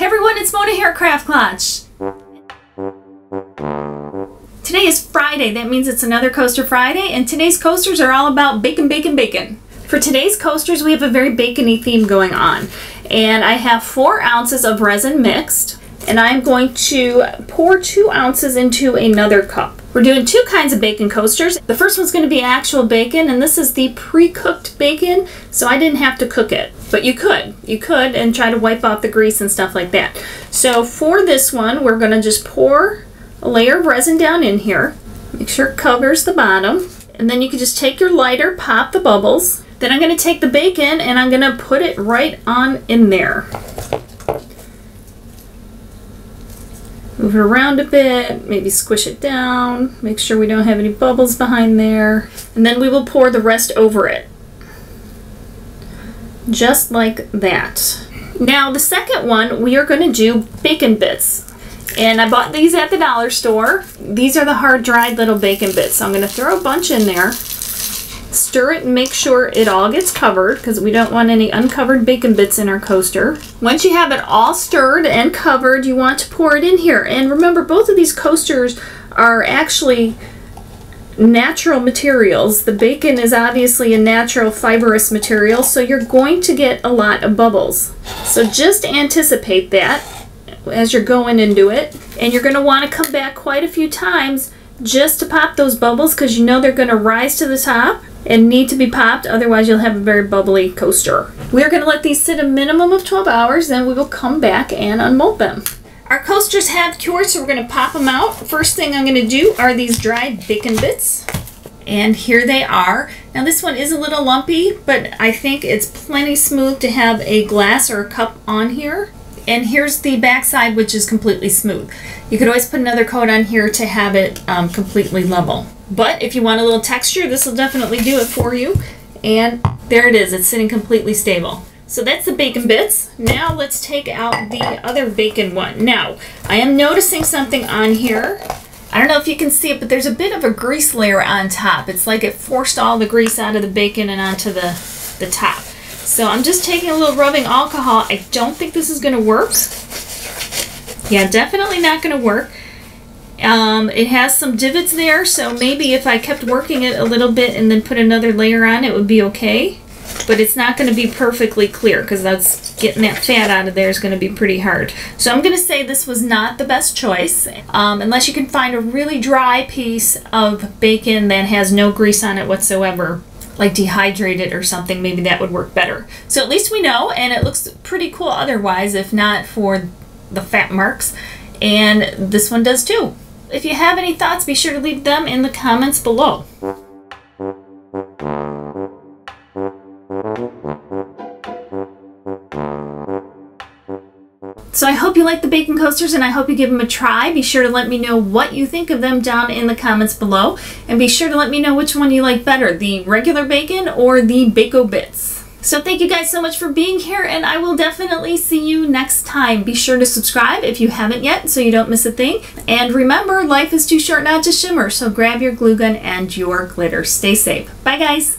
everyone, it's Mona here at Craft Klatch. Today is Friday, that means it's another Coaster Friday, and today's coasters are all about bacon, bacon, bacon. For today's coasters, we have a very bacon-y theme going on. And I have 4 ounces of resin mixed, and I'm going to pour 2 ounces into another cup. We're doing 2 kinds of bacon coasters. The first one's going to be actual bacon, and this is the pre-cooked bacon, so I didn't have to cook it. But you could and try to wipe off the grease and stuff like that. So for this one, we're going to just pour a layer of resin down in here. Make sure it covers the bottom. And then you can just take your lighter, pop the bubbles. Then I'm going to take the bacon and I'm going to put it right on in there. Move it around a bit, maybe squish it down, make sure we don't have any bubbles behind there. And then we will pour the rest over it. Just like that. Now the second one, we are going to do bacon bits. And I bought these at the dollar store. These are the hard dried little bacon bits. So I'm going to throw a bunch in there. Stir it and make sure it all gets covered because we don't want any uncovered bacon bits in our coaster. Once you have it all stirred and covered, you want to pour it in here. And remember, both of these coasters are actually natural materials. The bacon is obviously a natural fibrous material, so you're going to get a lot of bubbles. So just anticipate that as you're going into it. And you're going to want to come back quite a few times just to pop those bubbles because you know they're going to rise to the top and need to be popped, otherwise you'll have a very bubbly coaster. We're going to let these sit a minimum of 12 hours, then we will come back and unmold them. Our coasters have cured, so we're going to pop them out. First thing I'm going to do are these dried bacon bits. And here they are. Now this one is a little lumpy, but I think it's plenty smooth to have a glass or a cup on here. And here's the back side, which is completely smooth. You could always put another coat on here to have it completely level. But if you want a little texture, this will definitely do it for you. And there it is, it's sitting completely stable. So that's the bacon bits. Now let's take out the other bacon one. Now, I am noticing something on here. I don't know if you can see it, but there's a bit of a grease layer on top. It's like it forced all the grease out of the bacon and onto the top. So I'm just taking a little rubbing alcohol. I don't think this is going to work. Yeah, definitely not going to work. It has some divots there, so maybe if I kept working it a little bit and then put another layer on, it would be okay. But it's not going to be perfectly clear because that's getting that fat out of there is going to be pretty hard. So I'm going to say this was not the best choice, unless you can find a really dry piece of bacon that has no grease on it whatsoever, like dehydrated or something. Maybe that would work better. So at least we know, and it looks pretty cool otherwise, if not for the fat marks. And this one does too. If you have any thoughts, be sure to leave them in the comments below. So I hope you like the bacon coasters and I hope you give them a try. Be sure to let me know what you think of them down in the comments below. And be sure to let me know which one you like better, the regular bacon or the Bako Bits. So thank you guys so much for being here, and I will definitely see you next time. Be sure to subscribe if you haven't yet so you don't miss a thing. And remember, life is too short not to shimmer, so grab your glue gun and your glitter. Stay safe. Bye guys!